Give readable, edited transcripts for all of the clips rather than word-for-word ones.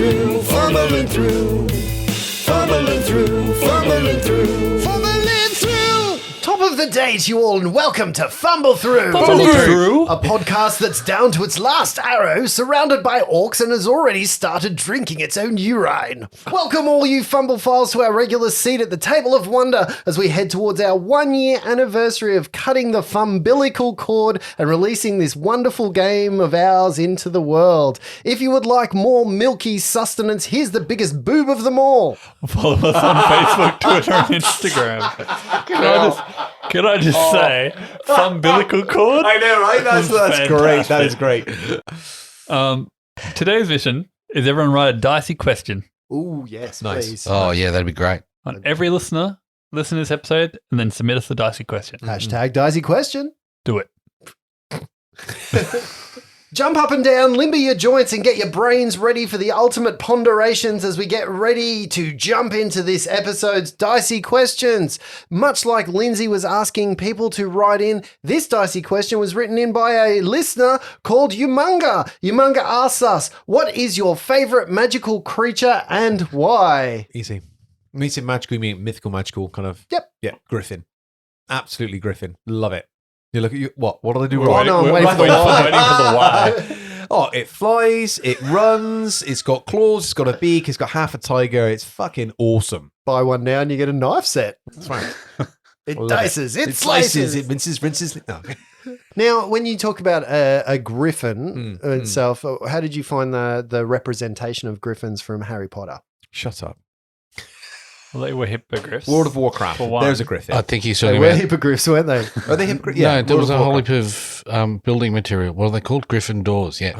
through, fumbling through, fumbling through, fumbling through, fumbling through. Top of the day to you all and welcome to Fumble Through. A podcast that's down to its last arrow, surrounded by orcs and has already started drinking its own urine. Welcome all you Fumblephiles to our regular seat at the table of wonder as we head towards our 1 year anniversary of cutting the umbilical cord and releasing this wonderful game of ours into the world. If you would like more milky sustenance, here's the biggest boob of them all. Follow us on Facebook, Twitter, and Instagram. Can I just say, umbilical cord? I know, right? That's great. That is great. Today's mission is everyone write a dicey question Ooh, yes, Nice. please. Oh, yeah, that'd be great. on every listener. Listen to this episode and then submit us the dicey question. Hashtag dicey question. Do it. Jump up and down, limber your joints, and get your brains ready for the ultimate ponderations as we get ready to jump into this episode's dicey questions. Much like Lindsay was asking people to write in, this dicey question was written in by a listener called Umunga. Umunga asks us, what is your favourite magical creature and why? Easy. Meeting magical, you mean mythical, magical, kind of. Yep. Yeah, Griffin. Absolutely Griffin. Love it. You look at you. What do they do We're wrong? no, I'm we're waiting for the why. waiting for the why. Oh, it flies, it runs, it's got claws, it's got a beak, it's got half a tiger. It's fucking awesome. Buy one now and you get a knife set. That's right. It Love dices, it slices, slices. it minces, rinses. No. Now, when you talk about a griffin itself, how did you find the representation of griffins from Harry Potter? Shut up. Well, they were hippogriffs. World of Warcraft. For one. There's a griffin. I think he's They talking were about... hippogriffs, weren't they? Are they hippogriffs? No, there World was of a whole Warcraft. heap of building material. What are they called? Griffin doors, yeah.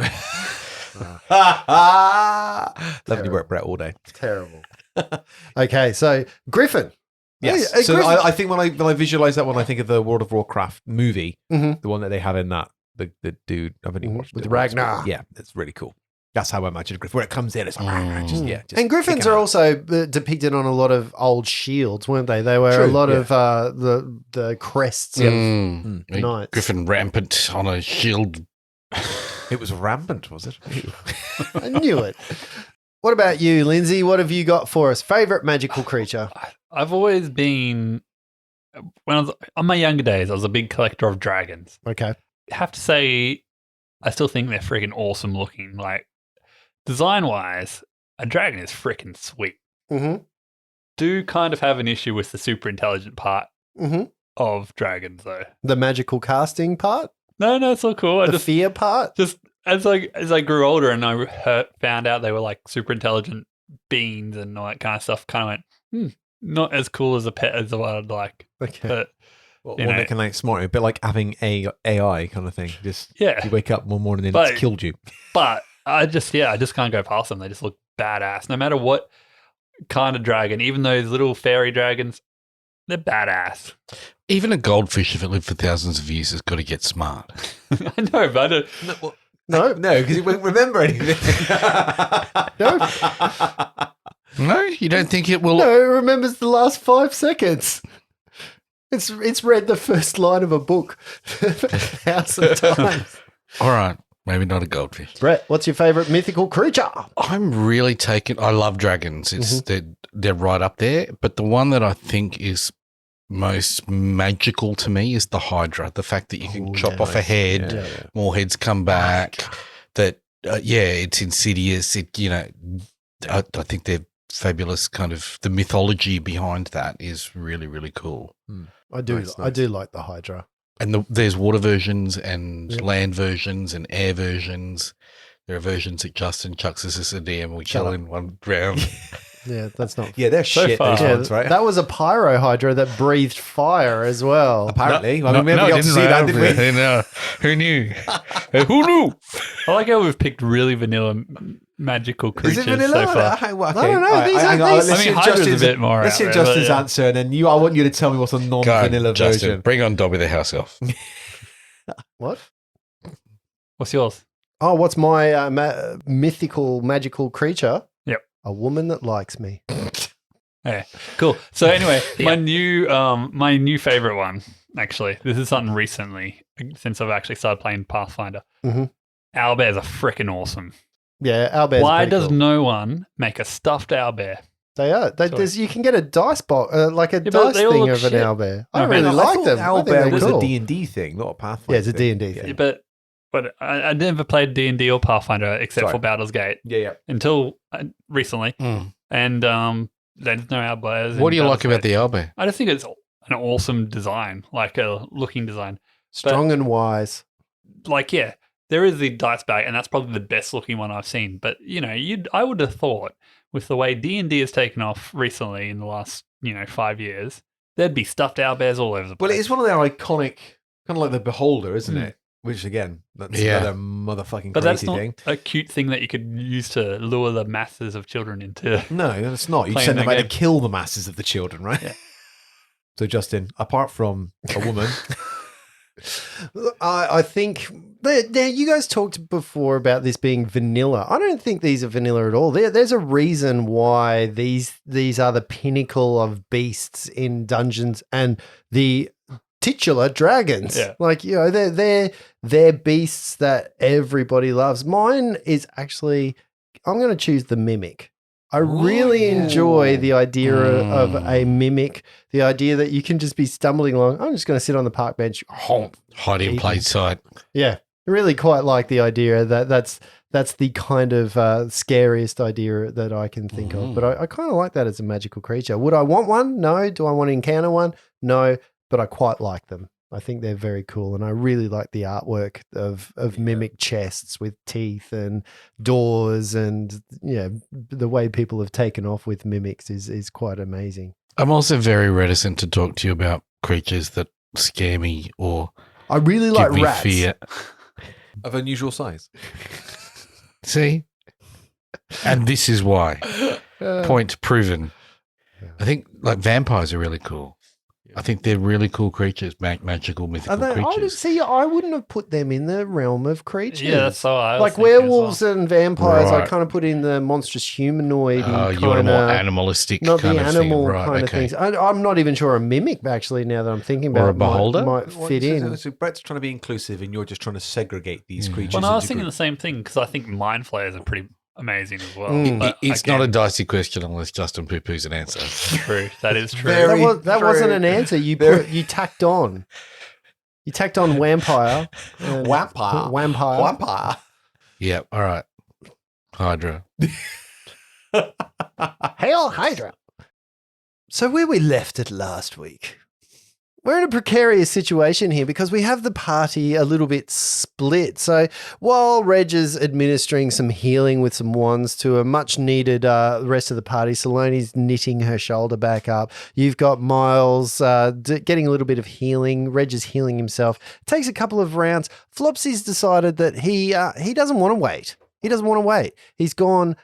Lovely work, Brett, all day. Terrible. Okay, so griffin. Yes. Hey, a So griffin. I think when I visualize that one, I think of the World of Warcraft movie, Mhm. the one that they have in that the dude. I've only watched With it once, but Ragnar. Yeah, it's really cool. That's how I imagine a griffin. Where it comes in, it's like, just And griffins kicking are out. also depicted on a lot of old shields, weren't they? They were True, a lot yeah. of the crests of A knights. Griffin rampant on a shield. It was rampant, was it? I knew it. What about you, Lindsay? What have you got for us? Favorite magical creature? I've always been, when I was on my younger days, I was a big collector of dragons. Okay. I have to say, I still think they're freaking awesome looking. Like, design wise, a dragon is freaking sweet. Mm-hmm. Do kind of have an issue with the super intelligent part Mm-hmm. of dragons, though. The magical casting part? No, it's all cool. The fear part? Just as I grew older and I found out they were like super intelligent beings and all that kind of stuff, kind of went, not as cool as a pet as what I'd like. Okay. But One You know. that can like smart, a bit like having a AI kind of thing. Just yeah, you wake up one morning and But- it's killed you. but I just can't go past them. They just look badass. No matter what kind of dragon, even those little fairy dragons, they're badass. Even a goldfish, if it lived for thousands of years, has got to get smart. I know, but I don't, No. No, because you won't remember anything. No. No, you don't think it will? No, it remembers the last 5 seconds. It's read the first line of a book 1,000 times. All right, maybe not a goldfish. Brett, what's your favorite mythical creature? I'm really taken. I love dragons. It's they're right up there. But the one that I think is most magical to me is the Hydra. The fact that you can chop off a head, more heads come back. That it's insidious. I think they're fabulous. Kind of the mythology behind that is really, really cool. I do Nice. I do like the Hydra. And there's water versions and land versions and air versions. There are versions that Justin chucks us as a DM. We kill in one round. Yeah, that's not. Yeah, they're So shit, far. those Yeah, ones, right? that was a pyro Hydra that breathed fire as well. Apparently. I mean, we never got to see that, did we? No. Who knew? Who knew? I like how we've picked really vanilla magical Is creatures it vanilla? so far. Okay, well, I don't know. All right, These hang are- on, these- let's I mean, hear Hydra's a Justin's- bit more Let's out hear there, Justin's but, yeah. answer, and then I want you to tell me what's a Go on, non-vanilla Justin. version. Bring on Dobby the house elf. What? What's yours? Oh, what's my mythical magical creature? Yep. A woman that likes me. Yeah, cool. So anyway, my new favorite one, actually, this is something recently since I've actually started playing Pathfinder. Mhm. Owlbears are freaking awesome. Yeah, owlbears. Why are pretty does cool. no one make a stuffed owlbear? They are. You can get a dice box, like a but dice they all thing look of an shit. owlbear. I Okay. really No, like them. I think they're Owlbear was cool. a D&D thing, not a Pathfinder. Yeah, it's a D&D Yeah, thing. but I never played D&D or Pathfinder except Sorry. for Baldur's Gate Yeah. until recently. Mm. And there's no owlbears. What in do you like Baldur's about Gate. the owlbear? I just think it's an awesome design, like a looking design. Strong and wise. Like, yeah, there is the dice bag, and that's probably the best looking one I've seen. But I would have thought with the way D&D has taken off recently in the last 5 years, there'd be stuffed owlbears all over the place. Well, it is one of their iconic, kind of like the Beholder, isn't Mm. it? Which, again, that's Yeah. another motherfucking But that's crazy not thing. a cute thing that you could use to lure the masses of children into. No, it's not. You Playing send them that out to game. kill the masses of the children, right? Yeah. So, Justin, apart from a woman, I think you guys talked before about this being vanilla. I don't think these are vanilla at all. There's a reason why these are the pinnacle of beasts in Dungeons and the titular dragons. Yeah. Like, they're beasts that everybody loves. Mine is actually, I'm going to choose the mimic. I really enjoy the idea of a mimic, the idea that you can just be stumbling along. I'm just going to sit on the park bench. Hide in plain sight. Yeah, I really quite like the idea that's the kind of scariest idea that I can think of. But I kind of like that as a magical creature. Would I want one? No. Do I want to encounter one? No. But I quite like them. I think they're very cool, and I really like the artwork of mimic chests with teeth and doors, and the way people have taken off with mimics is quite amazing. I'm also very reticent to talk to you about creatures that scare me or I really give like me rats. fear. of unusual size. See? And this is why. Point proven. I think like vampires are really cool. I think they're really cool creatures, magical, mythical creatures. I wouldn't have put them in the realm of creatures. Yeah, that's how I was like thinking as werewolves well. and vampires. I Right. kind of put in the monstrous humanoid. You want a more animalistic not kind the of animal thing. Right, kind of okay. things. I'm not even sure a mimic actually. Now that I'm thinking about Or a it, beholder? might fit in. So Brett's trying to be inclusive, and you're just trying to segregate these creatures. Well, no, I was into thinking the groups. same thing because I think mind flayers are pretty amazing as well. Mm. But It's again, not a dicey question unless Justin poo-poos an answer. true. That is true. Very That wasn't an answer. You Very- you tacked on. You tacked on vampire. Vampire. Vampire. Vampire. Yeah, all right. Hydra. Hail Hydra. So where we left it last week, we're in a precarious situation here because we have the party a little bit split. So while Reg is administering some healing with some wands to a much needed rest of the party, Salone's knitting her shoulder back up. You've got Miles getting a little bit of healing. Reg is healing himself. Takes a couple of rounds. Flopsy's decided that he doesn't want to wait. He doesn't want to wait. He's gone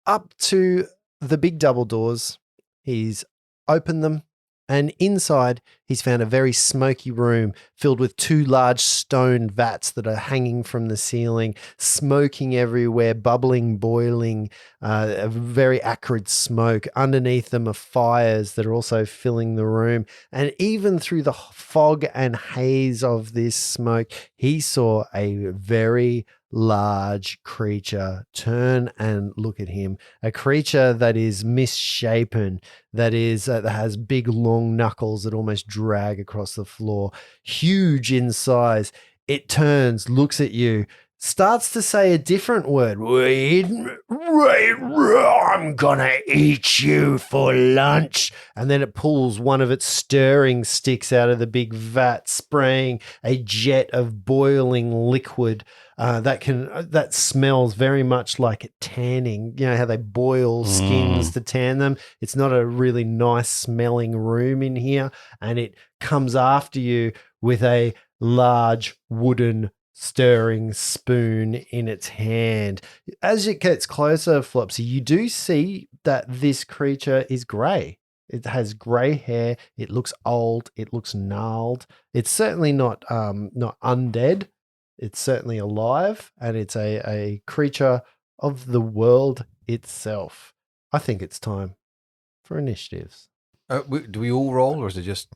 up to the big double doors. He's opened them. And inside, he's found a very smoky room filled with two large stone vats that are hanging from the ceiling, smoking everywhere, bubbling, boiling, a very acrid smoke. Underneath them are fires that are also filling the room. And even through the fog and haze of this smoke, he saw a very large creature turn and look at him. A creature that is misshapen, that has big long knuckles that almost drag across the floor, huge in size. It turns, looks at you, starts to say a different word. Wait, I'm gonna eat you for lunch. And then it pulls one of its stirring sticks out of the big vat, spraying a jet of boiling liquid that smells very much like tanning. You know how they boil skins to tan them? It's not a really nice smelling room in here. And it comes after you with a large wooden stirring spoon in its hand. As it gets closer, Flopsy, you do see that this creature is grey. It has grey hair. It looks old. It looks gnarled. It's certainly not undead. It's certainly alive, and it's a creature of the world itself. I think it's time for initiatives. Do we all roll, or is it just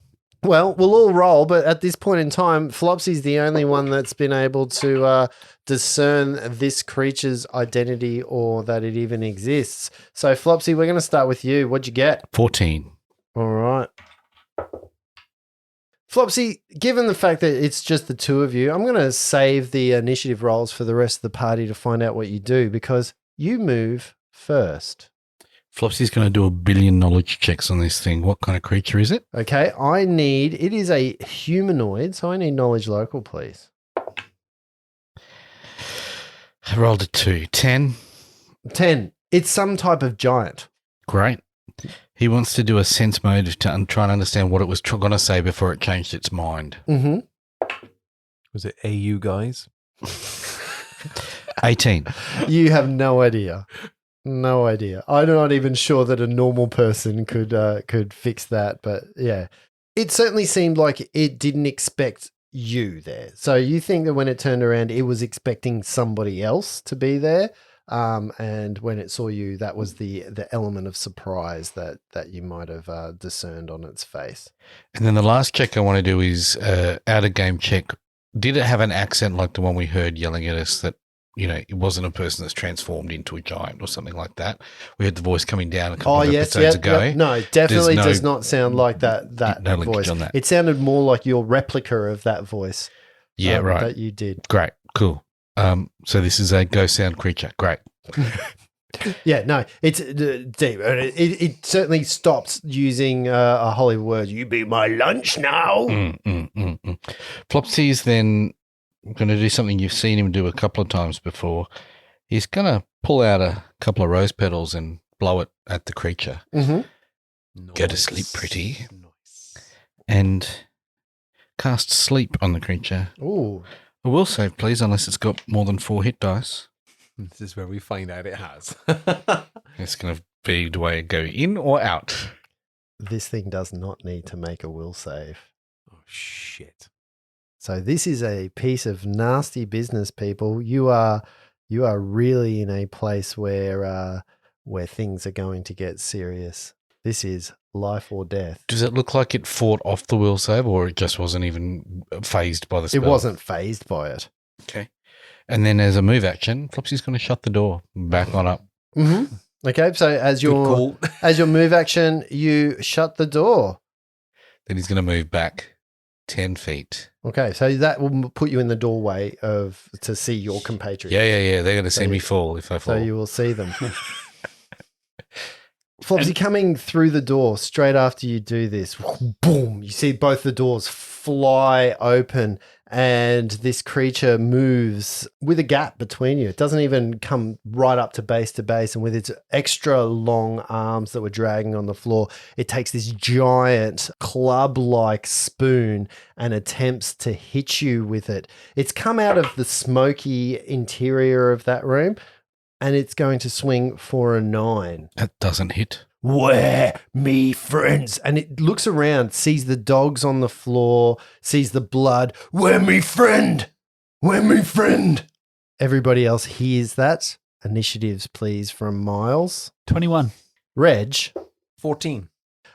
Well, we'll all roll, but at this point in time, Flopsy's the only one that's been able to discern this creature's identity or that it even exists. So, Flopsy, we're going to start with you. What'd you get? 14. All right. Flopsy, given the fact that it's just the two of you, I'm going to save the initiative rolls for the rest of the party to find out what you do because you move first. Flopsy's going to do 1 billion knowledge checks on this thing. What kind of creature is it? Okay, it is a humanoid, so I need knowledge local, please. I rolled a 2. 10. 10. It's some type of giant. Great. He wants to do a sense mode to try and understand what it was going to say before it changed its mind. Mm-hmm. Was it AU guys? 18. You have no idea. No idea. I'm not even sure that a normal person could fix that, but yeah. It certainly seemed like it didn't expect you there. So you think that when it turned around, it was expecting somebody else to be there. And when it saw you, that was the element of surprise that you might have discerned on its face. And then the last check I want to do is out of game check. Did it have an accent like the one we heard yelling at us that, you know, it wasn't a person that's transformed into a giant or something like that? We heard the voice coming down a couple of episodes ago. Yep. No, definitely does not sound like that no linkage voice. on that. It sounded more like your replica of that voice. Yeah, right. That you did. Great. Cool. So this is a ghost sound creature. Great. Yeah, no, it's deep. It certainly stopped using a holy word. You be my lunch now. Flopsy is then going to do something you've seen him do a couple of times before. He's going to pull out a couple of rose petals and blow it at the creature. Mm-hmm. Go to sleep, pretty. And cast sleep on the creature. Ooh. A will save, please, unless it's got more than 4 hit dice. This is where we find out it has. It's going to be, do I go in or out? This thing does not need to make a will save. Oh, shit. So this is a piece of nasty business, people. You are really in a place where things are going to get serious. This is life or death. Does it look like it fought off the will save, or it just wasn't even phased by the spell? It wasn't phased by it. Okay. And then as a move action, Flopsy's going to shut the door, back on up. Mm-hmm. Okay, so as your move action, you shut the door. Then he's going to move back 10 feet. Okay, so that will put you in the doorway to see your compatriots. Yeah. They're going to see me fall if I fall. So you will see them. Flopsy, coming through the door straight after you do this, boom, you see both the doors fly open and this creature moves with a gap between you. It doesn't even come right up to base, and with its extra long arms that were dragging on the floor, it takes this giant club-like spoon and attempts to hit you with it. It's come out of the smoky interior of that room, and it's going to swing for a 9. That doesn't hit. Where me friends? And it looks around, sees the dogs on the floor, sees the blood. Where me friend? Where me friend? Everybody else hears that. Initiatives, please, from Miles. 21. Reg. 14.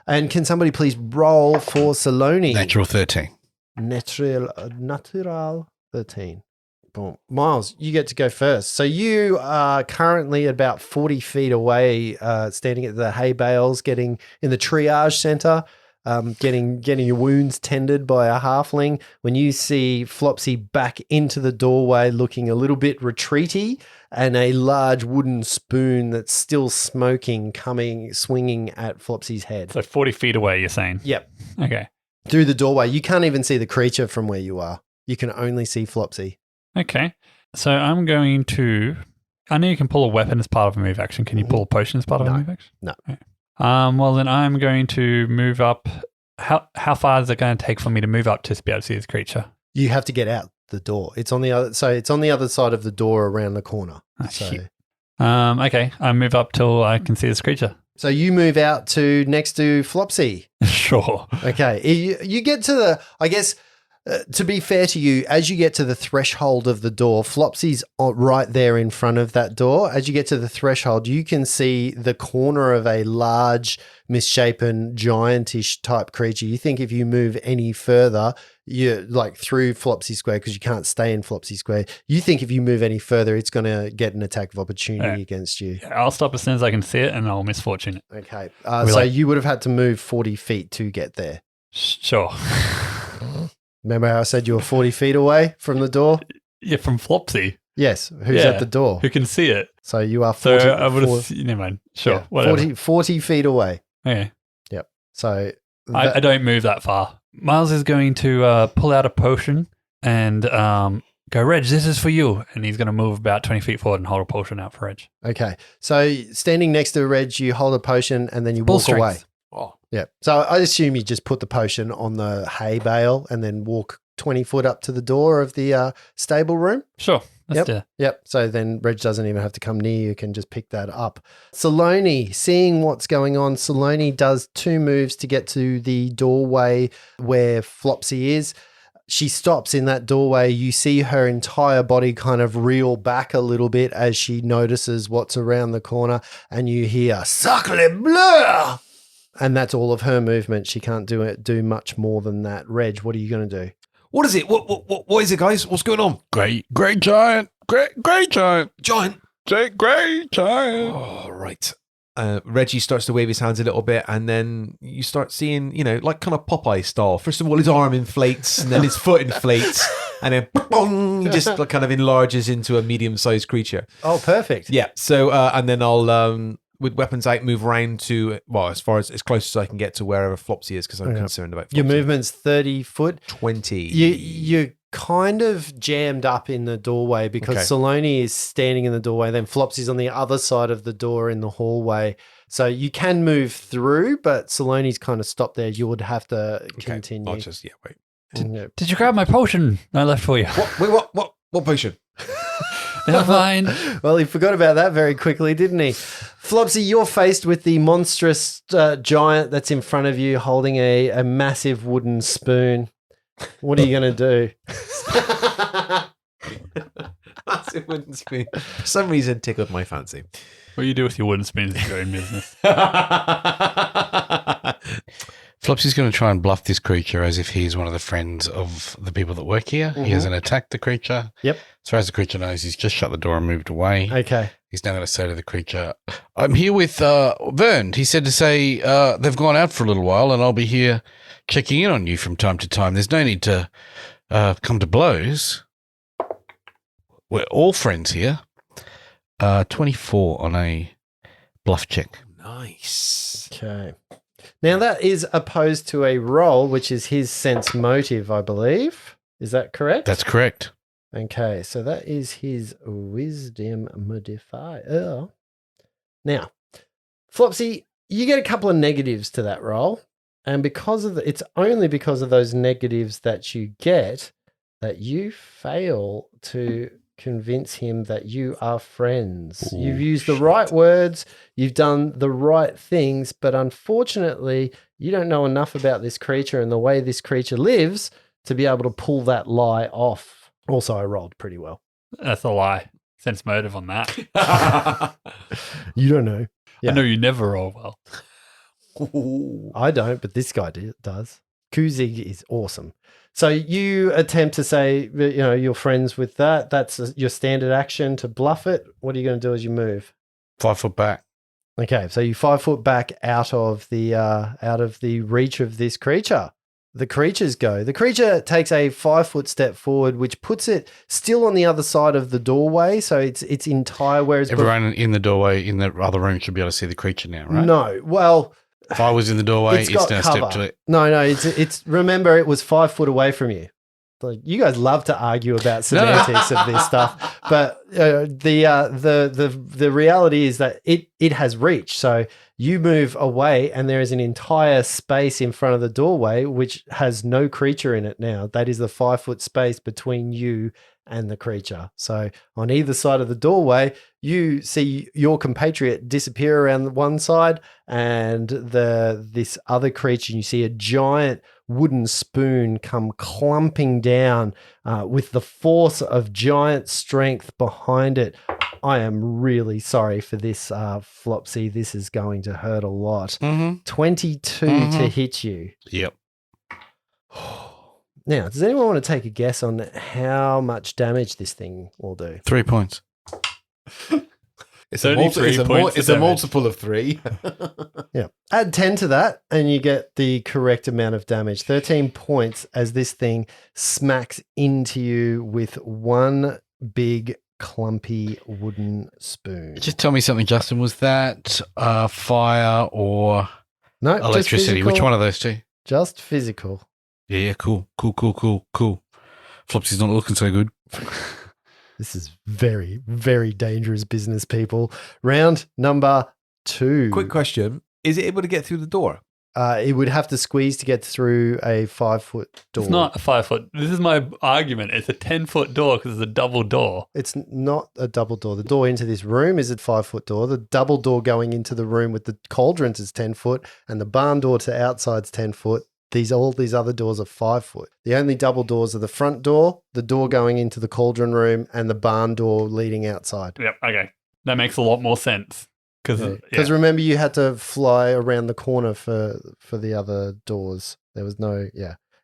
And can somebody please roll for Saloni? Natural 13. Natural 13. Boom. Miles, you get to go first. So you are currently about 40 feet away, standing at the hay bales, getting in the triage center, getting your wounds tended by a halfling. When you see Flopsy back into the doorway, looking a little bit retreaty, and a large wooden spoon that's still smoking swinging at Flopsy's head. So 40 feet away, you're saying? Yep. Okay. Through the doorway. You can't even see the creature from where you are. You can only see Flopsy. Okay. So I'm going to... I know you can pull a weapon as part of a move action. Can you pull a potion as part of a move action? No. Okay. Well, then I'm going to move up. How far is it going to take for me to move up to be able to see this creature? You have to get out the door. It's on the other. So it's on the other side of the door around the corner. Shit. Okay. I move up till I can see this creature. So you move out to next to Flopsy. Sure. Okay. You get to the, I guess, To be fair to you, as you get to the threshold of the door, Flopsy's right there in front of that door. As you get to the threshold, you can see the corner of a large, misshapen, giantish type creature. You think if you move any further, you're like through Flopsy Square because you can't stay in Flopsy Square. You think if you move any further, it's going to get an attack of opportunity against you. Yeah, I'll stop as soon as I can see it and I'll misfortune it. Okay. So you would have had to move 40 feet to get there. Sure. Remember how I said you were 40 feet away from the door? Yeah, from Flopsy. Yes. Who's at the door? Who can see it? So you are 40. 40. So I would have. Never mind. Sure. Yeah, Whatever. 40 feet away. Okay. Yep. So I don't move that far. Miles is going to pull out a potion and go, Reg, this is for you. And he's going to move about 20 feet forward and hold a potion out for Reg. Okay. So standing next to Reg, you hold a potion and then you walk away. Oh. Yeah. So I assume you just put the potion on the hay bale and then walk 20 foot up to the door of the stable room. Sure. Let's do that. Yep. So then Reg doesn't even have to come near you, can just pick that up. Saloni, seeing what's going on, Saloni does 2 moves to get to the doorway where Flopsy is. She stops in that doorway. You see her entire body kind of reel back a little bit as she notices what's around the corner, and you hear "Sacre bleu!" And that's all of her movement. She can't do much more than that. Reg, what are you going to do? What is it? What is it, guys? What's going on? Great giant. Great giant. Giant. Great giant. Oh, right. Reggie starts to wave his hands a little bit, and then you start seeing, like kind of Popeye style. First of all, his arm inflates, and then his foot inflates, and then he just kind of enlarges into a medium-sized creature. Oh, perfect. Yeah. So, and then I'll, with weapons out, move around to, as close as I can get to wherever Flopsy is, because I'm concerned about Flopsy. Your movement's 30 foot. 20. You're kind of jammed up in the doorway because Saloni is standing in the doorway. Then Flopsy's on the other side of the door in the hallway. So you can move through, but Saloni's kind of stopped there. You would have to continue. I'll just, wait. Did you grab my potion I left for you? What potion? Never mind. Well, he forgot about that very quickly, didn't he? Flopsy, you're faced with the monstrous giant that's in front of you holding a massive wooden spoon. What are you going to do? Massive wooden spoon. For some reason, tickled my fancy. What you do with your wooden spoons is your own business. Flopsy's going to try and bluff this creature as if he's one of the friends of the people that work here. He hasn't attacked the creature. Yep. As far as the creature knows, he's just shut the door and moved away. Okay. He's now going to say to the creature, I'm here with Vern. He said to say they've gone out for a little while and I'll be here checking in on you from time to time. There's no need to come to blows. We're all friends here. 24 on a bluff check. Nice. Okay. Now that is opposed to a roll, which is his sense motive, I believe. Is that correct? That's correct. Okay, so that is his wisdom modifier. Now, Flopsy, you get a couple of negatives to that roll, and because of it's only because of those negatives that you get that you fail to convince him that you are friends. Ooh, you've used the right words, you've done the right things, but unfortunately, you don't know enough about this creature and the way this creature lives to be able to pull that lie off. Also, I rolled pretty well. That's a lie. Sense motive on that. You don't know. Yeah. I know you never roll well. I don't, but this guy does. Kuzig is awesome. So you attempt to say, you're friends with that. That's your standard action to bluff it. What are you going to do as you move? 5 foot back. Okay, so you 5 foot back out of the reach of this creature. The creatures go. The creature takes a 5 foot step forward, which puts it still on the other side of the doorway. So it's entire. Whereas everyone in the doorway in the other room should be able to see the creature now, right? No, well. If I was in the doorway, it's now cover. Step to it. No, it's remember it was 5 foot away from you. Like, you guys love to argue about semantics of this stuff, but the reality is that it has reach. So you move away, and there is an entire space in front of the doorway which has no creature in it now. That is the 5 foot space between you and the creature. So on either side of the doorway, you see your compatriot disappear around one side, and this other creature. You see a giant wooden spoon come clumping down with the force of giant strength behind it. I am really sorry for this, Flopsy. This is going to hurt a lot. 22 to hit you. Yep. Now, does anyone want to take a guess on how much damage this thing will do? 3 points. It's a multiple of 3. Yeah. Add 10 to that and you get the correct amount of damage. 13 points as this thing smacks into you with one big clumpy wooden spoon. Just tell me something, Justin. Was that fire or No, electricity? Which one of those two? Just physical. Yeah, cool. Flopsy's not looking so good. This is very, very dangerous business, people. Round number 2. Quick question. Is it able to get through the door? It would have to squeeze to get through a 5-foot door. It's not a 5-foot. This is my argument. It's a 10-foot door because it's a double door. It's not a double door. The door into this room is a 5-foot door. The double door going into the room with the cauldrons is 10 foot, and the barn door to outside's 10 foot. All these other doors are 5 foot. The only double doors are the front door, the door going into the cauldron room, and the barn door leading outside. Yep. Okay. That makes a lot more sense. Because remember, you had to fly around the corner for the other doors. There was no,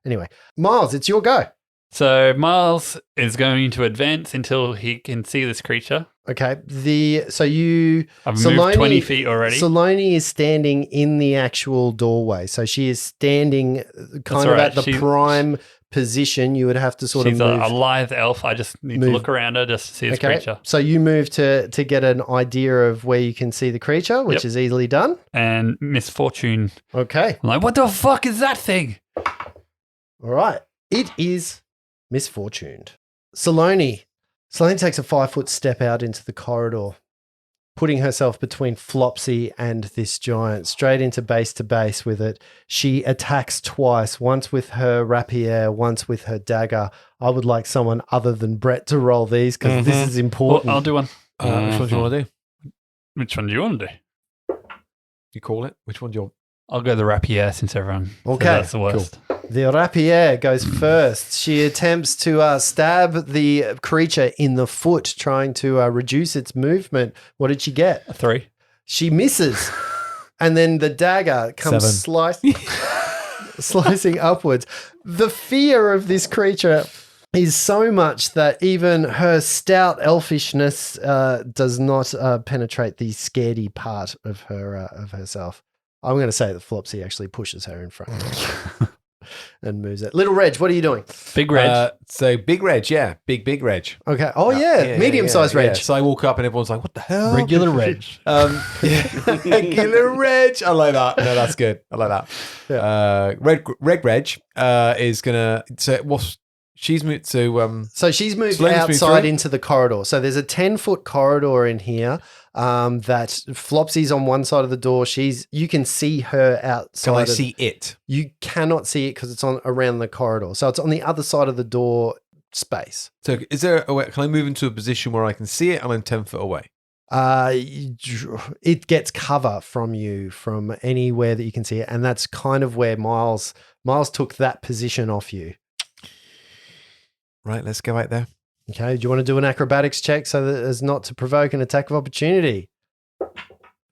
Anyway, Miles, it's your go. So Miles is going to advance until he can see this creature. Okay. I've moved 20 feet already. Saloni is standing in the actual doorway. So she is standing kind of at the prime position. You would have to sort of move. She's a lithe elf. I just need to look around her just to see this creature. So you move to get an idea of where you can see the creature, which is easily done. And Misfortune. Okay. I'm like, what the fuck is that thing? All right. It is misfortuned. Saloni takes a 5-foot step out into the corridor, putting herself between Flopsy and this giant, straight into base to base with it. She attacks twice, once with her rapier, once with her dagger. I would like someone other than Brett to roll these because this is important. Well, I'll do one. Which one do you want to do? Which one do you want to do? You call it? Which one do you want? I'll go the rapier since everyone says that's the worst. Cool. The rapier goes first. She attempts to stab the creature in the foot, trying to reduce its movement. What did she get? A 3. She misses. And then the dagger comes slicing upwards. The fear of this creature is so much that even her stout elfishness does not penetrate the scaredy part of her of herself. I'm going to say that Flopsy actually pushes her in front and moves it. Little Reg, what are you doing? Big Reg. So Big Reg, yeah. Big Reg. Okay. Oh, yeah. Medium-sized Reg. Yeah. So I walk up and everyone's like, what the hell? Regular Reg. Regular Reg. I like that. No, that's good. I like that. Yeah. Reg is going to... She's moved to... so she's moved outside into the corridor. So there's a 10-foot corridor in here that Flopsy's on one side of the door. You can see her outside. Can I see it? You cannot see it because it's around the corridor. So it's on the other side of the door space. So is there a way, can I move into a position where I can see it and I'm 10 foot away? It gets cover from you from anywhere that you can see it. And that's kind of where Miles took that position off you. Right, let's go out there. Okay, do you want to do an acrobatics check so that as not to provoke an attack of opportunity?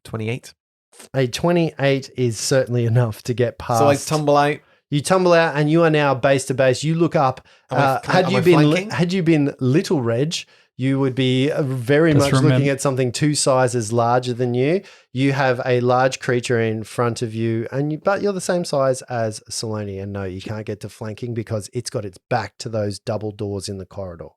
28. A 28 is certainly enough to get past. So I tumble out. You tumble out and you are now base to base. You look up. Had you been Little Reg, you would be very much looking at something 2 sizes larger than you. You have a large creature in front of you, but you're the same size as Saloni. And no, you can't get to flanking because it's got its back to those double doors in the corridor.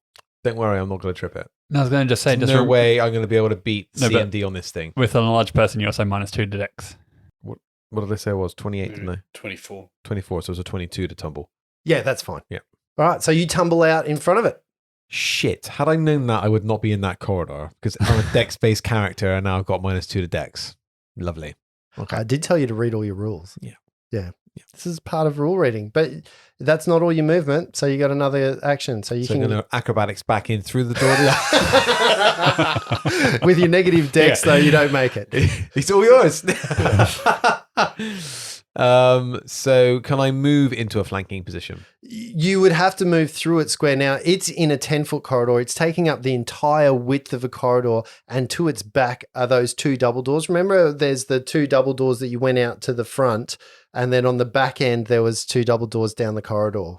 Don't worry, I'm not going to trip it. I was going to just say... There's no way I'm going to be able to beat C&D on this thing. With a large person, you also minus 2 to dex. What did I say it was? 28, didn't I? 24. 24, so it was a 22 to tumble. Yeah, that's fine. Yeah. All right, so you tumble out in front of it. Shit. Had I known that, I would not be in that corridor because I'm a dex-based character and now I've got minus 2 to dex. Lovely. Okay. I did tell you to read all your rules. Yeah. This is part of rule reading, but that's not all your movement. So you got another action. So you can going to acrobatics back in through the door. With your negative dex, though, you don't make it. It's all yours. So can I move into a flanking position? You would have to move through its square. Now, it's in a 10-foot corridor. It's taking up the entire width of a corridor, and to its back are those two double doors. Remember, there's the two double doors that you went out to the front, and then on the back end, there was two double doors down the corridor.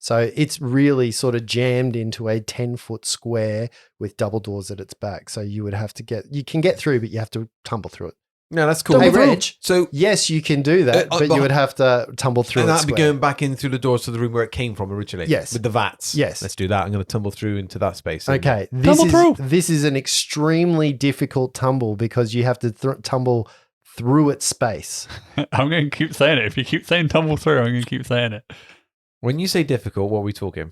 So it's really sort of jammed into a 10-foot square with double doors at its back. So you would have to you can get through, but you have to tumble through it. No, that's cool. Hey, Reg, So yes, you can do that, but you would have to tumble through and it. that'd be square. going back in through the doors to the room where it came from originally. Yes. With the vats. Yes. Let's do that. I'm going to tumble through into that space. Okay, this is an extremely difficult tumble because you have to tumble through its space. I'm going to keep saying it. If you keep saying tumble through, I'm going to keep saying it. When you say difficult, what are we talking?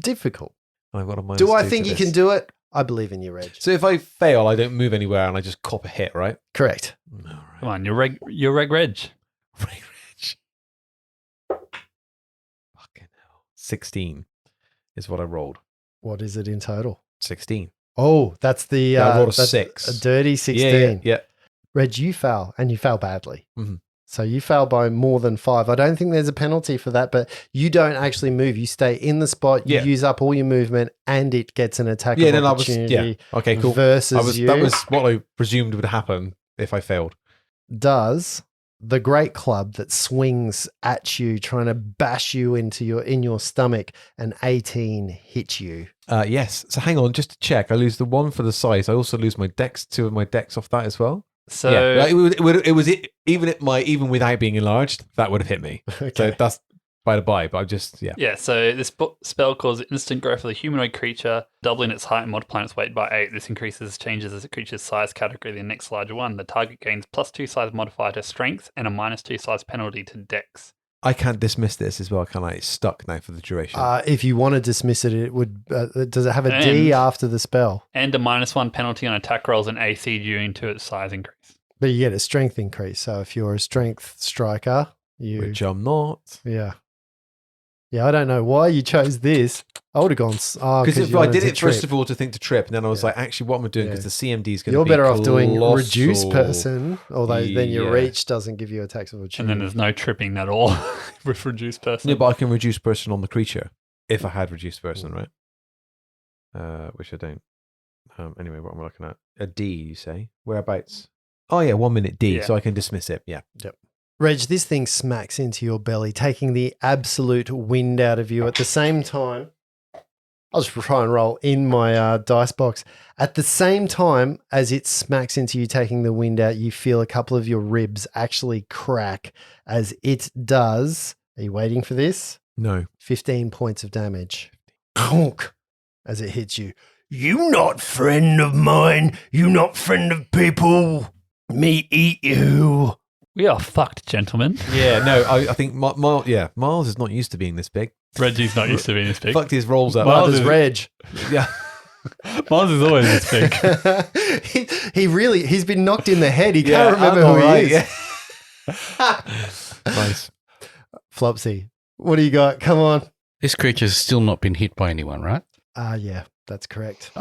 Difficult. I've got a minus Do I 2 think to you this. can do it? I believe in you, Reg. So if I fail, I don't move anywhere and I just cop a hit, right? Correct. All right. Come on, you're reg Reg. Fucking hell. 16 is what I rolled. What is it in total? 16. Oh, that's the Yeah, I rolled a that's 6. a dirty 16. Yeah. Reg, you fail, and you fail badly. Mhm. So you fail by more than 5. I don't think there's a penalty for that, but you don't actually move. You stay in the spot. You Yeah. use up all your movement, and it gets an attack Yeah, of then I was. opportunity Yeah. Okay, cool. versus you. That was what I presumed would happen if I failed. Does the great club that swings at you, trying to bash you in your stomach, an 18 hit you? Yes. So hang on, just to check. I lose the 1 for the size. I also lose my dex, 2 of my dex off that as well. So yeah, even without being enlarged, that would have hit me. Okay. So that's by the by. But I just yeah, so this spell calls instant growth of a humanoid creature, doubling its height and multiplying its weight by 8. This changes as a creature's size category to the next larger one. The target gains +2 size modifier to strength and a -2 size penalty to dex. I can't dismiss this as well, can I? It's stuck now for the duration. If you want to dismiss it, it would. Does it have a D after the spell? And a -1 penalty on attack rolls and AC due to its size increase. But you get a strength increase. So if you're a strength striker, which I'm not. Yeah, I don't know why you chose this. I would have gone because if you I wanted did to it first trip. of all to think to trip, and then I was like, actually, what am I doing? Because the CMD is going to be You're better off doing colossal. reduce person, although then your Yeah. reach doesn't give you attacks of And opportunity. then there's no tripping at all with reduced person. Yeah, but I can reduce person on the creature if I had reduced person, right? Which I don't. Anyway, what am I looking at? A D, you say? Whereabouts? Oh yeah, 1 minute D, Yeah. so I can dismiss it. Yeah. Reg, this thing smacks into your belly, taking the absolute wind out of you. At the same time, I'll just try and roll in my dice box. At the same time as it smacks into you, taking the wind out, you feel a couple of your ribs actually crack as it does. Are you waiting for this? No. 15 points of damage. Conk, as it hits you. You not friend of mine. You not friend of people. Me eat you. We are fucked, gentlemen. Yeah, no, I think Miles is not used to being this big. Reggie's not used to being this big. Fucked his rolls up. Miles Others is- Reg. Yeah. Miles is always this big. he's been knocked in the head. He Yeah, can't remember I'm who alright, he is. yeah. Nice. Flopsy, what do you got? Come on. This creature's still not been hit by anyone, right? Yeah, that's correct.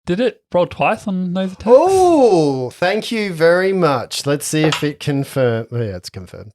Did it roll twice on those attacks? Oh, thank you very much. Let's see if it confirmed. Oh, yeah, it's confirmed.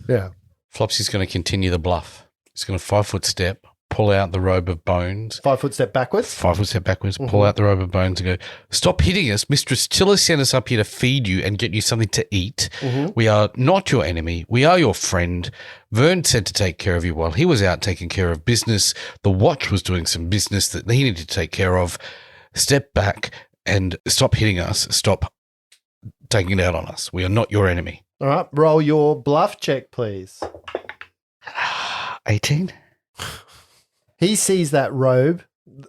Yeah. Flopsy's going to continue the bluff. He's going to 5-foot step, pull out the robe of bones. 5-foot step backwards. 5-foot step backwards, pull out the robe of bones and go, stop hitting us. Mistress Tiller sent us up here to feed you and get you something to eat. We are not your enemy. We are your friend. Vern said to take care of you while he was out taking care of business. The watch was doing some business that he needed to take care of. Step back and stop hitting us. Stop taking it out on us. We are not your enemy. All right, roll your bluff check, please. 18? He sees that robe.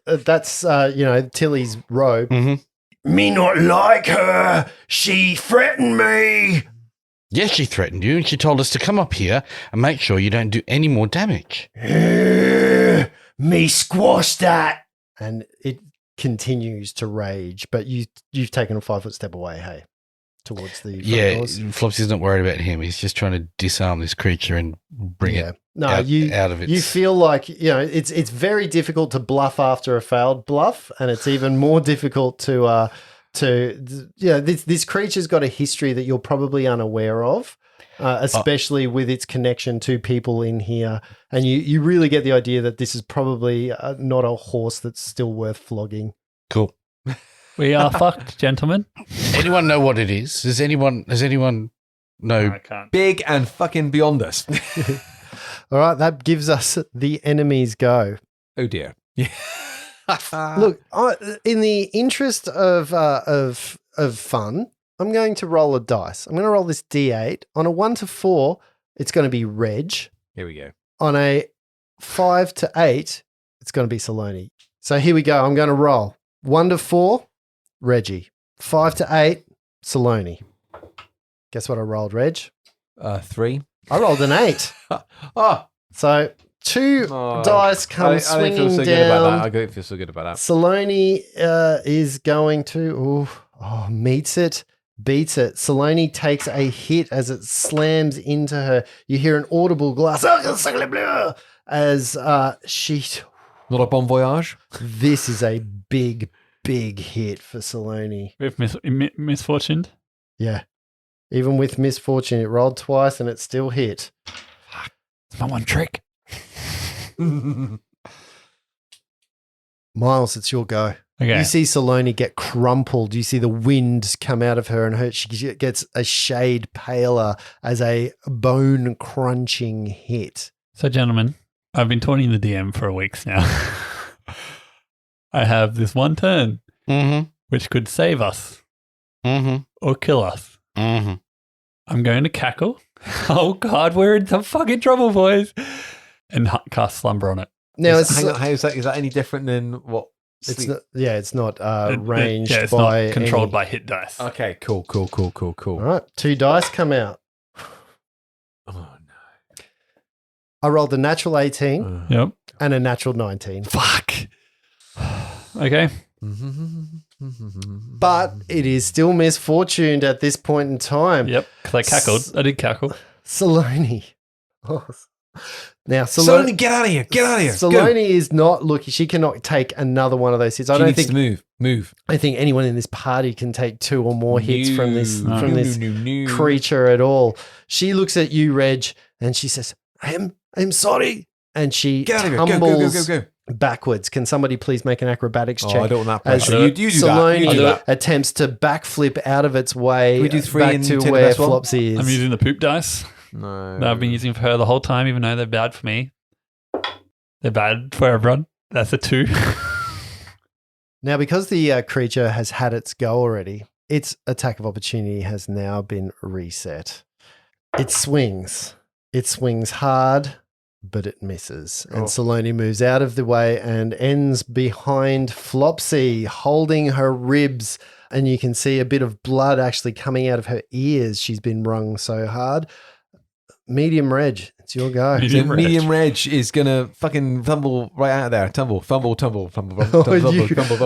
That's, Tilly's robe. Mm-hmm. Me not like her. She threatened me. Yes, she threatened you and she told us to come up here and make sure you don't do any more damage. Me squash that. And it continues to rage, but you've taken a 5-foot step away, hey, towards the front doors. Flopsy's not worried about him. He's just trying to disarm this creature and bring it out of its... You feel like, it's very difficult to bluff after a failed bluff, and it's even more difficult to this creature's got a history that you're probably unaware of, especially with its connection to people in here. And you really get the idea that this is probably not a horse that's still worth flogging. Cool. We are fucked, gentlemen. Anyone know what it is? Does anyone know? I can't. Big and fucking beyond us. All right, that gives us the enemy's go. Oh dear. Yeah. Look, in the interest of fun, I'm going to roll a dice. I'm going to roll this D8. On a 1 to 4, it's going to be Reg. Here we go. On a 5 to 8, it's going to be Saloni. So here we go. I'm going to roll 1 to 4, Reggie. 5 to 8, Saloni. Guess what I rolled, Reg? 3. I rolled an 8. Oh, So 2 dice come I swinging don't feel so down. good about that. I don't feel so good about that. Saloni is going to meets it, beats it. Saloni takes a hit as it slams into her. You hear an audible glass as she. Not a bon voyage. This is a big hit for Saloni. We've misfortuned. Yeah. Even with misfortune, it rolled twice and it still hit. It's my one trick. Miles, it's your go. Okay. You see Saloni get crumpled. You see the wind come out of her and she gets a shade paler as a bone crunching hit. So, gentlemen, I've been taunting the DM for weeks now. I have this one turn, which could save us or kill us. I'm going to cackle. Oh, God, we're in some fucking trouble, boys. And cast Slumber on it. Now, Hang on, how is that any different than what? it's not, it's not ranged it's by not controlled any- by hit dice. Okay, cool. All right, 2 dice come out. Oh no. I rolled a natural 18 Yep. and a natural 19. Fuck. Okay. But it is still misfortuned at this point in time. Yep. Because I cackled. I did cackle. Saloni. Oh. Now, Saloni, get out of here! Get out of here! Go. Saloni is not looking. She cannot take another one of those hits. I She don't needs think. to move. I think anyone in this party can take 2 or more hits from this No. creature at all. She looks at you, Reg, and she says, "I'm sorry," and she Get out of here! tumbles Go! backwards. Can somebody please make an acrobatics check? Oh, I don't want that As pressure. You do that. Saloni You do that. attempts to backflip out of its way Can we do 3 back and to 10 where best one? Flopsy is. I'm using the poop dice No. that I've been using for her the whole time, even though they're bad for me. They're bad for everyone. That's a 2. Now, because the creature has had its go already, its attack of opportunity has now been reset. It swings. It swings hard, but it misses. And Saloni moves out of the way and ends behind Flopsy, holding her ribs. And you can see a bit of blood actually coming out of her ears. She's been wrung so hard. Medium Reg, it's your go. So medium Reg is gonna fucking tumble right out of there. Fumble.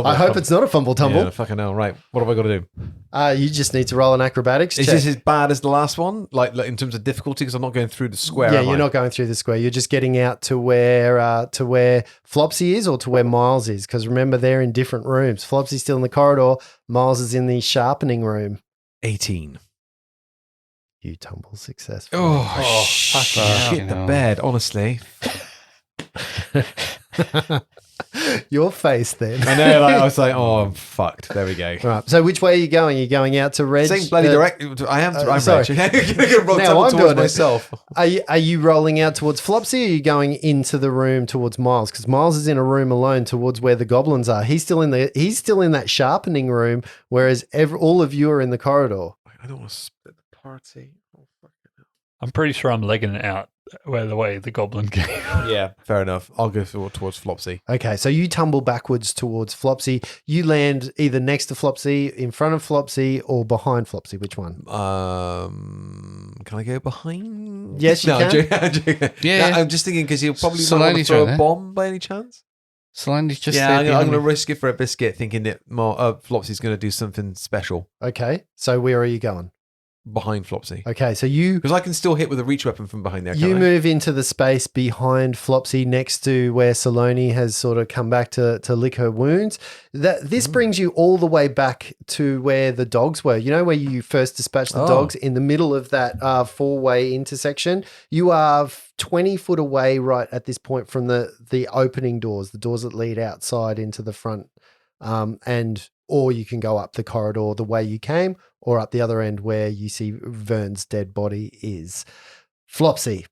I hope it's not a fumble tumble. Yeah, fucking hell. Right. What have I got to do? You just need to roll an acrobatics Is check. this as bad as the last one? Like in terms of difficulty? Because I'm not going through the square. Yeah, am you're I? not going through the square. You're just getting out to where Flopsy is or to where Miles is. Because remember, they're in different rooms. Flopsy's still in the corridor. Miles is in the sharpening room. 18. You tumble successfully. Oh, shit the bed, honestly. Your face then. I know, I was like, oh, I'm fucked. There we go. Right. So which way are you going? Are you going out to Reg? Same bloody direct. I'm sorry. Reg. Now I'm towards doing it. myself. Are you rolling out towards Flopsy or are you going into the room towards Miles? Because Miles is in a room alone towards where the goblins are. He's still in that sharpening room, whereas all of you are in the corridor. I don't want to split the party. Oh, fucking hell. I'm pretty sure I'm legging it out where the way the goblin came. Yeah, fair enough. I'll go towards Flopsy. Okay, so you tumble backwards towards Flopsy. You land either next to Flopsy, in front of Flopsy, or behind Flopsy. Which one? Can I go behind? Yes, you can. I'm joking. Yeah. I'm just thinking because he'll probably Saloni's want to throw right a there. bomb by any chance. Saloni's just Yeah, there I'm behind going to me. risk it for a biscuit, thinking that Flopsy's going to do something special. Okay, so where are you going? behind Flopsy. Okay, so you Because I can still hit with a reach weapon from behind there. you can't I? move into the space behind Flopsy next to where Saloni has sort of come back to lick her wounds. This brings you all the way back to where the dogs were. You know where you first dispatched the dogs in the middle of that 4-way intersection? You are 20 foot away right at this point from the opening doors, the doors that lead outside into the front. Or you can go up the corridor the way you came, or up the other end where you see Vern's dead body is. Flopsy,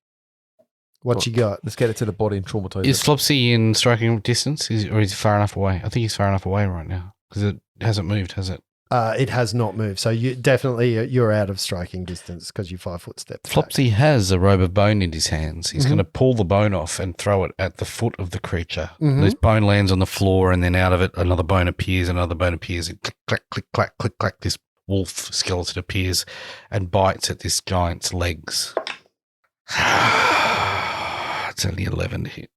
what you got? Let's get it to the body and traumatize Is it. Flopsy in striking distance, or is he far enough away? I think he's far enough away right now because it hasn't moved, has it? It has not moved, so you're out of striking distance because you 5 foot step. back. Flopsy has a robe of bone in his hands. He's going to pull the bone off and throw it at the foot of the creature. This bone lands on the floor, and then out of it, another bone appears, another bone appears, and click, clack, click, clack, click, clack. This wolf skeleton appears and bites at this giant's legs. It's only 11 to hit.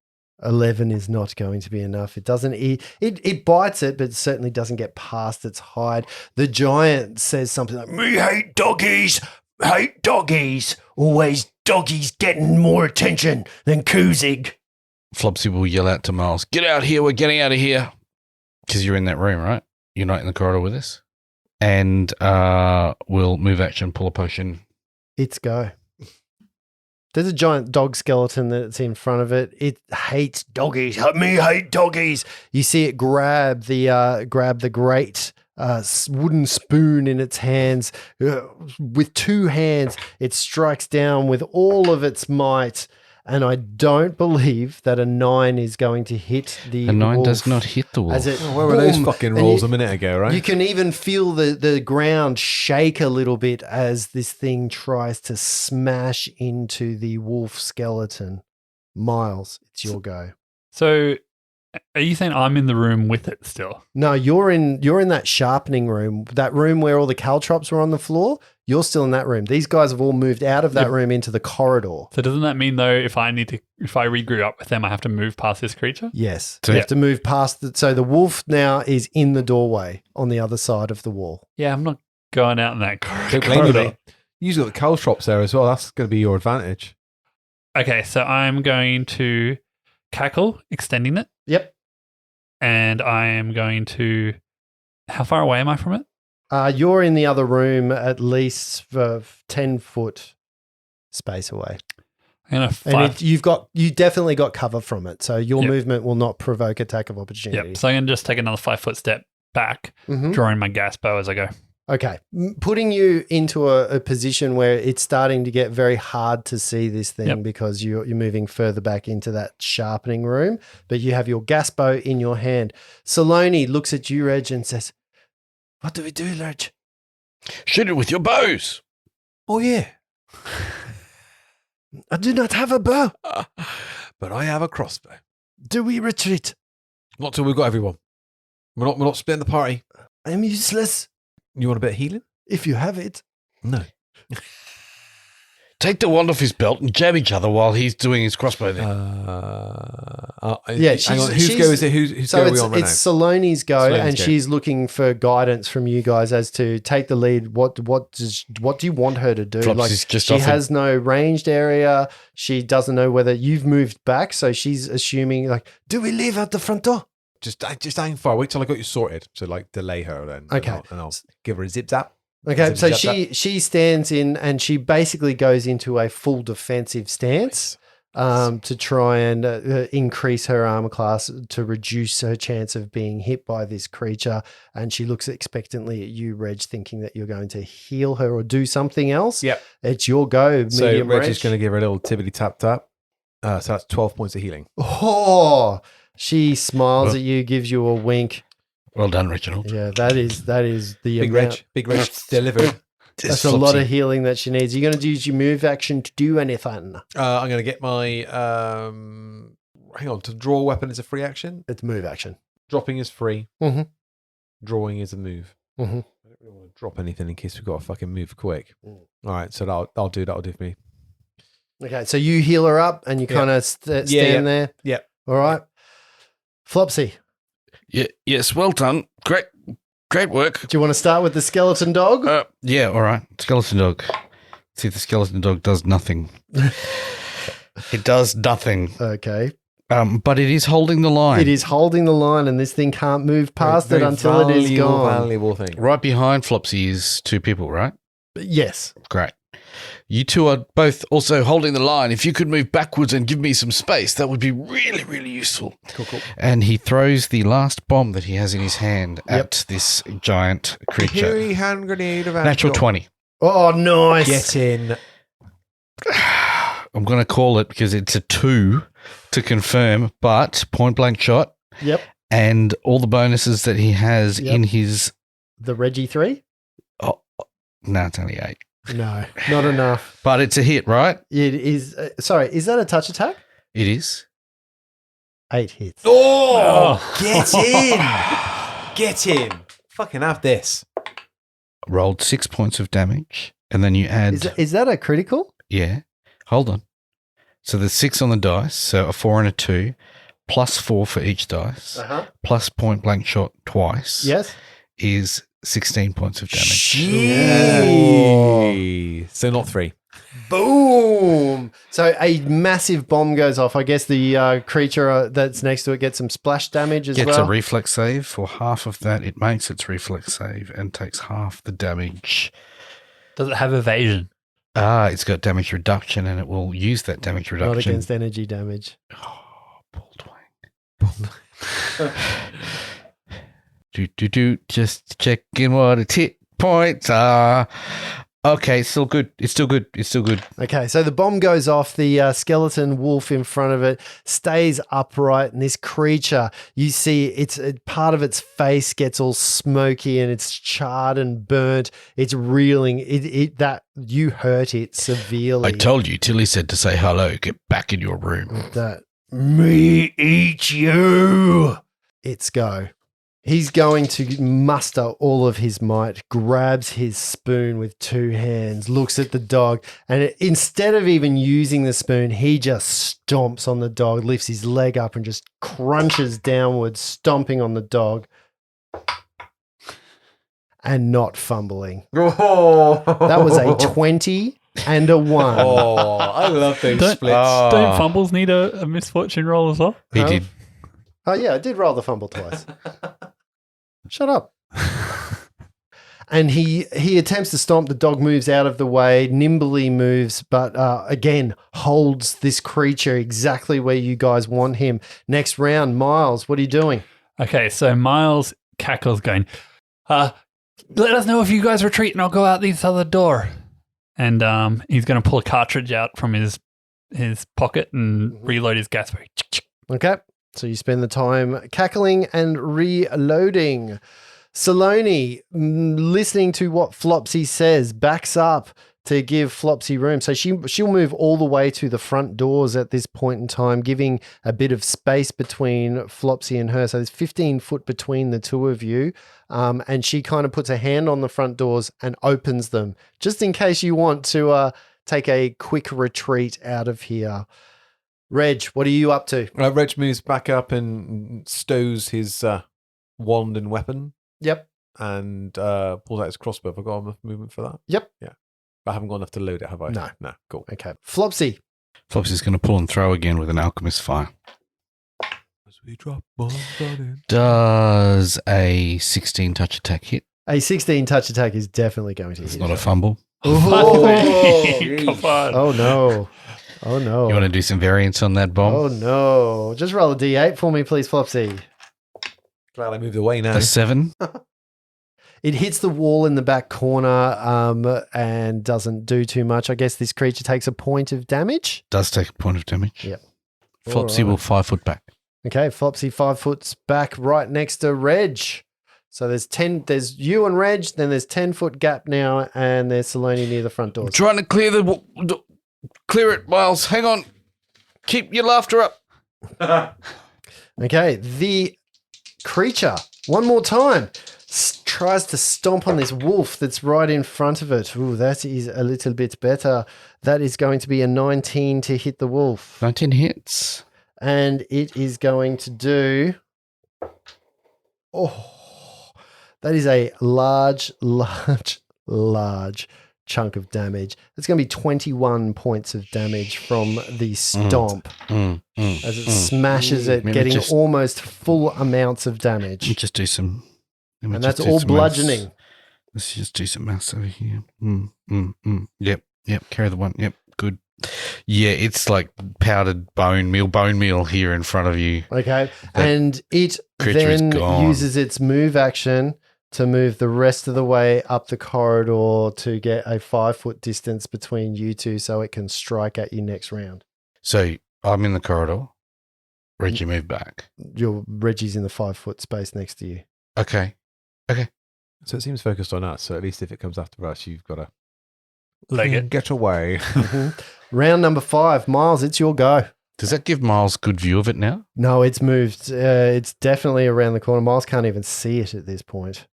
11 is not going to be enough. It doesn't. It bites it, but it certainly doesn't get past its hide. The giant says something like, "Me hate doggies. Hate doggies. Always doggies getting more attention than Kuzig." Flopsy will yell out to Miles, "Get out here, we're getting out of here." Because you're in that room, right? You're not in the corridor with us. And we'll move action, pull a potion. It's go. There's a giant dog skeleton that's in front of it. It hates doggies. Me hate doggies. You see it grab the great wooden spoon in its hands. With 2 hands, it strikes down with all of its might. And I don't believe that a 9 is going to hit the A 9 wolf does not hit the wolf. as it Where were those boom, fucking and rolls you- a minute ago, right? You can even feel the ground shake a little bit as this thing tries to smash into the wolf skeleton. Miles, it's your go. So, are you saying I'm in the room with it still? No, you're in that sharpening room, that room where all the caltrops were on the floor. You're still in that room. These guys have all moved out of that room into the corridor. So doesn't that mean though, if I regroup up with them, I have to move past this creature? Yes. So- You have to move past it. So the wolf now is in the doorway on the other side of the wall. Yeah, I'm not going out in that Don't blame you, corridor. mate. You've got the caltrops there as well. That's going to be your advantage. Okay, so I'm going to cackle, extending it, Yep. and I am going to. How far away am I from it? You're in the other room at least 10 foot space away. I'm gonna And you definitely got cover from it. So your Yep. movement will not provoke attack of opportunity. Yep. So I'm gonna just take another 5 foot step back, Mhm. drawing my gas bow as I go. Okay. Putting you into a position where it's starting to get very hard to see this thing Yep. because you're moving further back into that sharpening room, but you have your gas bow in your hand. Saloni looks at you, Reg, and says, "What do we do, Reg?" Shoot it with your bows. Oh, yeah. "I do not have a bow. But I have a crossbow. Do we retreat? Not till we've got everyone. We're not splitting the party. I am useless. You want a bit of healing? If you have it." No. Take the wand off his belt and jab each other while he's doing his crossbow thing. Yeah, hang on. Whose go is it? Whose So go are it's we on right now? Saloni's go, Saloni's and go. she's looking for guidance from you guys as to take the lead. What do you want her to do? Flops is just she offered- has no ranged area. She doesn't know whether you've moved back, so she's assuming like, do we leave out the front door? Just hang fire. Wait till I got you sorted. So like delay her then. Okay. And I'll give her a zip zap. Okay, so Zip, zap, she stands in and she basically goes into a full defensive stance. To try and increase her armor class to reduce her chance of being hit by this creature. And she looks expectantly at you, Reg, thinking that you're going to heal her or do something else. Yep. It's your go, So medium Reg Reg. is going to give her a little tibbity tap tap. So that's 12 points of healing. Oh, she smiles Well- at you, gives you a wink. Well done, Reginald. Yeah, that is the Big amount. Reg delivered. That's a lot of healing that she needs. You're going to use your move action to do anything. I'm going to get my hang on. To draw a weapon is a free action. It's move action. Dropping is free. Mhm. Drawing is a move. Mhm. I don't really want to drop anything in case we've got to fucking move quick. Mm. All right, so that'll do. That'll do for me. Okay, so you heal her up and you Yeah. kind of stand yeah. there. Yeah. All right. Flopsy. Yeah, yes, well done. Great. Great work. Do you want to start with the skeleton dog? Yeah, all right. Skeleton dog. See if the skeleton dog does nothing. It does nothing. Okay. But it is holding the line. It is holding the line, and this thing can't move past it until it is gone. Valuable thing. Right behind Flopsy is 2 people, right? Yes. Great. You two are both also holding the line. If you could move backwards and give me some space, that would be really, really useful. Cool. And he throws the last bomb that he has in his hand at this giant creature. Hairy hand grenade of Natural 20. Oh, nice. Get in. I'm going to call it because it's a 2 to confirm, but point blank shot. Yep. And all the bonuses that he has in his... The Reggie 3? Oh, no, it's only 8. No, not enough. But it's a hit, right? It is. Sorry, is that a touch attack? It is. 8 hits. Oh, get in. Get in. Fucking have this. Rolled 6 points of damage. And then you add... Is that a critical? Yeah. Hold on. So there's 6 on the dice. So a 4 and a 2. Plus 4 for each dice. Plus point blank shot twice. Yes. Is 16 points of damage. Jeez. So not 3. Boom! So a massive bomb goes off. I guess the creature that's next to it gets some splash damage as Gets well. a reflex save. For half of that, it makes its reflex save and takes half the damage. Does it have evasion? It's got damage reduction and it will use that damage reduction. Not against energy damage. Oh, Baldwin. Just checking what its hit points are. Okay, it's still good. It's still good. Okay, so the bomb goes off. The skeleton wolf in front of it stays upright, and this creature, you see, part of its face gets all smoky and it's charred and burnt. It's reeling. That you hurt it severely. I told you. Tilly said to say hello. Get back in your room. That me eat you. It's go. He's going to muster all of his might, grabs his spoon with 2 hands, looks at the dog, and instead of even using the spoon, he just stomps on the dog, lifts his leg up and just crunches downwards, stomping on the dog and not fumbling. Oh. That was a 20 and a 1. Oh, I love those Don't- splits. Don't fumbles need a misfortune roll as well? He did. Oh, yeah, I did roll the fumble twice. Shut up. And he attempts to stomp. The dog moves out of the way, nimbly moves, but again, holds this creature exactly where you guys want him. Next round, Miles, what are you doing? Okay, so Miles cackles going, let us know if you guys retreat and I'll go out this other door. And he's going to pull a cartridge out from his pocket and reload his gas spray. Okay. So you spend the time cackling and reloading. Saloni, listening to what Flopsy says, backs up to give Flopsy room. So she'll move all the way to the front doors at this point in time, giving a bit of space between Flopsy and her. So there's 15 foot between the two of you. And she kind of puts a hand on the front doors and opens them, just in case you want to take a quick retreat out of here. Reg, what are you up to? Reg moves back up and stows his wand and weapon. Yep. And pulls out his crossbow. Have I got enough movement for that? Yep. Yeah. I haven't got enough to load it, have I? No. No. Cool. Okay. Flopsy. Flopsy's going to pull and throw again with an alchemist fire. As we drop bombs on it. Does a 16 touch attack hit? A 16 touch attack is definitely going to It's hit. not a fumble. Oh, Come on. oh no. Oh no. You want to do some variants on that bomb? Oh no. Just roll a d8 for me, please, Flopsy. Glad I moved away now. A 7? It hits the wall in the back corner and doesn't do too much. I guess this creature takes a point of damage. Does take a point of damage. Yep. Flopsy All right. will 5 foot back. Okay, Flopsy 5 foot back right next to Reg. So there's you and Reg, then there's 10-foot gap now, and there's Saloni near the front I'm doors. trying to clear it, Miles. Hang on. Keep your laughter up. Okay, the creature, one more time, tries to stomp on this wolf that's right in front of it. Ooh, that is a little bit better. That is going to be a 19 to hit the wolf. 19 hits. And it is going to do... Oh, That is a large chunk of damage. It's going to be 21 points of damage from the stomp as it smashes it, getting almost full amounts of damage. Just do some. And that's all bludgeoning. Let's just do some maths over here. Yep. Carry the one. Yep. Good. Yeah, it's like powdered bone meal here in front of you. Okay. And it then uses its move action to move the rest of the way up the corridor to get a 5-foot distance between you two so it can strike at you next round. So I'm in the corridor. Reggie, move back. Reggie's in the 5-foot space next to you. Okay. So it seems focused on us. So at least if it comes after us, you've got to Leg it. get away. Round number 5. Miles, it's your go. Does that give Miles good view of it now? No, it's moved. It's definitely around the corner. Miles can't even see it at this point.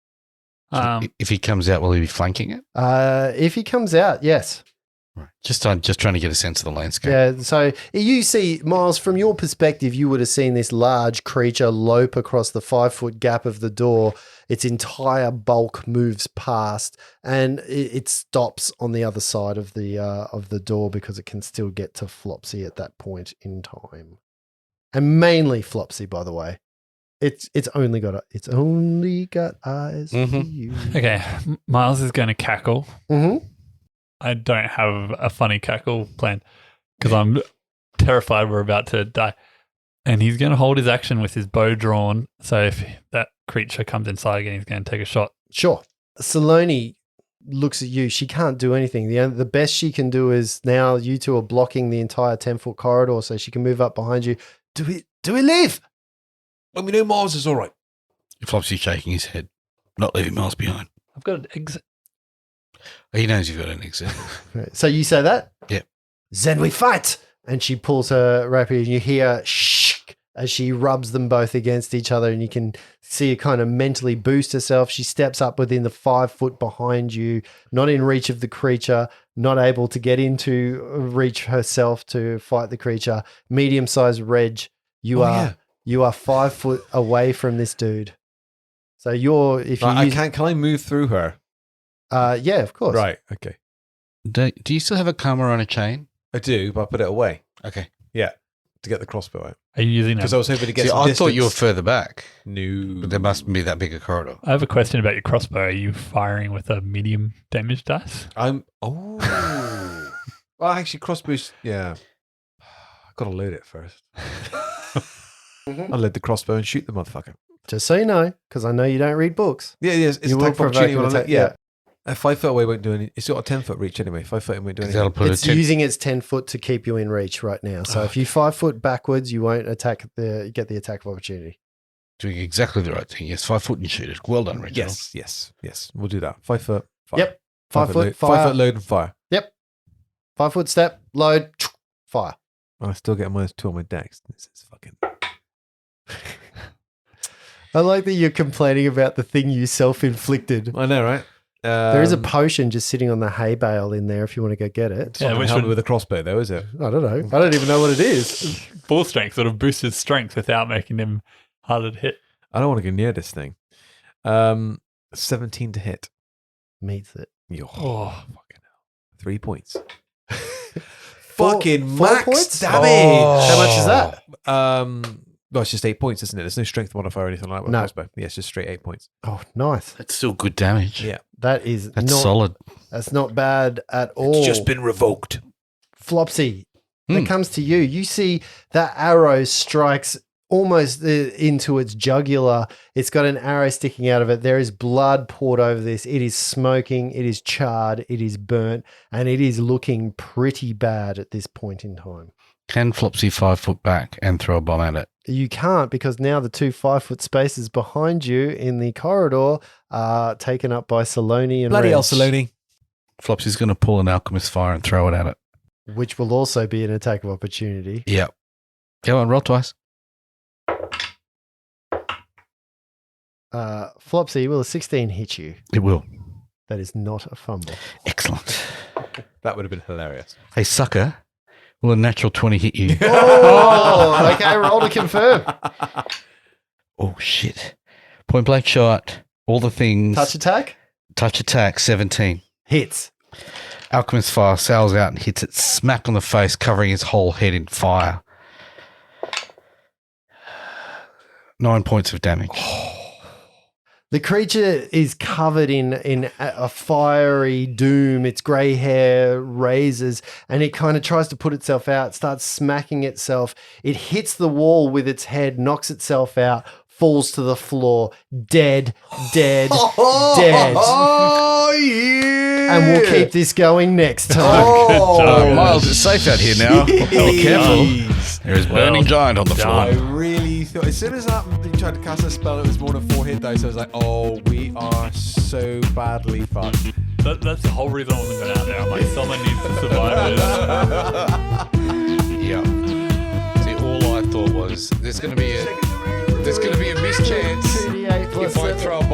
If he comes out, will he be flanking it? If he comes out, yes. Right. Just trying to get a sense of the landscape. Yeah, so you see, Miles, from your perspective, you would have seen this large creature lope across the 5-foot gap of the door. Its entire bulk moves past, and it stops on the other side of the door because it can still get to Flopsy at that point in time. And mainly Flopsy, by the way. It's only got eyes for you. Okay, Miles is going to cackle. Mm-hmm. I don't have a funny cackle plan because I'm terrified we're about to die. And he's going to hold his action with his bow drawn. So if that creature comes inside again, he's going to take a shot. Sure. Saloni looks at you. She can't do anything. The best she can do is now you two are blocking the entire 10-foot corridor so she can move up behind you. Do we leave? Well, we know Miles is all right. Flopsy's shaking his head, not leaving Miles behind. I've got an exit. He knows you've got an exit. So you say that? Yeah. Then we fight. And she pulls her rapier and you hear shh as she rubs them both against each other, and you can see her kind of mentally boost herself. She steps up within the 5 foot behind you, not in reach of the creature, not able to get into reach herself to fight the creature. Medium-sized Reg, you are 5 foot away from this dude. So can I move through her? Yeah, of course. Right. Okay. Do you still have a karma on a chain? I do, but I put it away. Okay. Yeah. To get the crossbow out. Are you using Because I was hoping to get some I distance. thought you were further back. No. But there mustn't be that big a corridor. I have a question about your crossbow. Are you firing with a medium damage dice? Well, actually, crossbows, yeah. I've got to load it first. I'll load the crossbow and shoot the motherfucker. Just so you know, because I know you don't read books. Yeah, it's You a will type of opportunity. provoke an When attack, yeah. 5 foot away won't do any. It's got a 10-foot reach anyway. 5 foot won't do anything. That'll put It's using its 10 foot to keep you in reach right now. So if you 5 foot backwards, you won't get the attack of opportunity. Doing exactly the right thing. Yes, 5 foot and shoot it. Well done, Reginald. Yes. We'll do that. 5 foot. Fire. Yep. 5 foot, load, fire. 5 foot load and fire. Yep. 5 foot step, load, fire. I still get -2 on my dex. This is fucking. I like that you're complaining about the thing you self-inflicted. I know, right? There is a potion just sitting on the hay bale in there if you want to go get it. It's not which help me would- with a crossbow, though, is it? I don't know. I don't even know what it is. Full strength sort of boosts his strength without making him harder to hit. I don't want to go near this thing. 17 to hit. Meets it. Oh. Fucking hell. 3 points. Four Fucking max points? damage. How much is that? No, it's just 8 points, isn't it? There's no strength modifier or anything like that with No. crossbow. Yeah, it's just straight 8 points. Oh, nice. That's still good damage. Yeah. That's Solid. That's not bad at all. been revoked. Flopsy, that comes to you. You see that arrow strikes almost into its jugular. It's got an arrow sticking out of it. There is blood poured over this. It is smoking. It is charred. It is burnt. And it is looking pretty bad at this point in time. Can Flopsy 5 foot back and throw a bomb at it? You can't, because now the 2 5-foot spaces behind you in the corridor are taken up by Saloni and Bloody Reg, hell, Saloni. Flopsy's going to pull an alchemist fire and throw it at it. which will also be an attack of opportunity. Yep. Go on, roll twice. Flopsy, will a 16 hit you? It will. That is not a fumble. Excellent. That would have been hilarious. Hey, sucker. Will a natural 20 hit you? Oh, okay, roll to confirm. Oh, shit. Point blank shot. All the things. Touch attack? Touch attack, 17. Hits. Alchemist Fire sails out and hits it smack on the face, covering his whole head in fire. 9 points of damage. The creature is covered in a fiery doom. Its grey hair raises and it kind of tries to put itself out, starts smacking itself. It hits the wall with its head, knocks itself out, falls to the floor, dead. Dead. Oh, yeah. And we'll keep this going next time. Oh, Miles, it's safe out here now. Be careful. There is burning giant on the I floor. really thought, as soon as that you tried to cast a spell, it was more than 4 hit dice. I was like, oh, we are so badly fucked. That's the whole reason I wasn't going out there. I'm like, someone needs to survive this. Yeah. See, all I thought was there's going to be a mischance 2d8 plus if I 7. throw a